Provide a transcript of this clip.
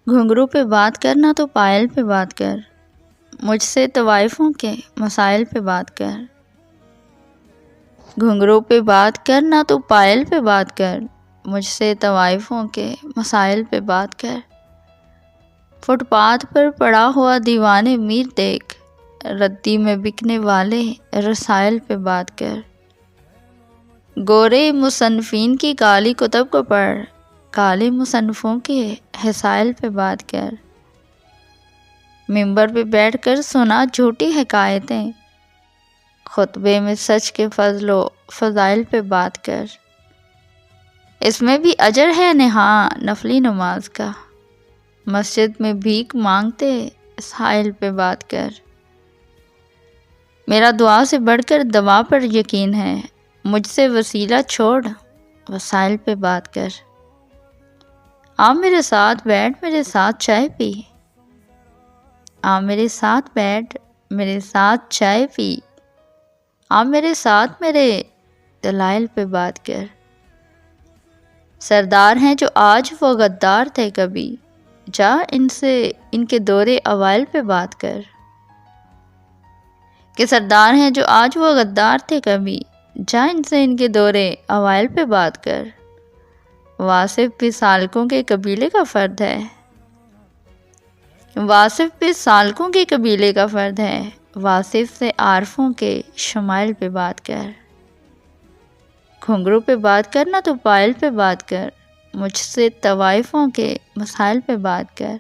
گھنگرو پہ بات کرنا تو پائل پہ بات کر، مجھ سے طوائفوں کے مسائل پہ بات کر۔ گھنگرو پہ بات کرنا تو پائل پہ بات کر، مجھ سے طوائفوں کے مسائل پہ بات کر۔ فٹ پاتھ پر پڑا ہوا دیوان میر دیکھ، ردی میں بکنے والے رسائل پہ بات کر۔ گورے مصنفین کی کالی کتب کو پڑھ، کالے مصنفوں کے حسائل پہ بات کر۔ ممبر پہ بیٹھ کر سنا جھوٹی حکایتیں، خطبے میں سچ کے فضل و فضائل پہ بات کر۔ اس میں بھی اجر ہے نہاں نفلی نماز کا، مسجد میں بھیک مانگتے سائل پہ بات کر۔ میرا دعا سے بڑھ کر دوا پر یقین ہے، مجھ سے وسیلہ چھوڑ وسائل پہ بات کر۔ آ میرے ساتھ بیٹھ میرے ساتھ چائے پی، آ میرے ساتھ بیٹھ میرے ساتھ چائے پی، آ میرے ساتھ میرے دلائل پہ بات کر۔ سردار ہیں جو آج وہ غدار تھے کبھی، جا ان سے ان کے دور اوائل پہ بات کر۔ کہ سردار ہیں جو آج وہ غدار تھے کبھی، جا ان سے ان کے دور اوائل پہ بات کر۔ واصف بھی سالکوں کے قبیلے کا فرد ہے، واصف بھی سالکوں کے قبیلے کا فرد ہے، واصف سے عارفوں کے شمائل پہ بات کر۔ گھنگرو پہ بات کرنا تو پائل پہ بات کر، مجھ سے طوائفوں کے مسائل پہ بات کر۔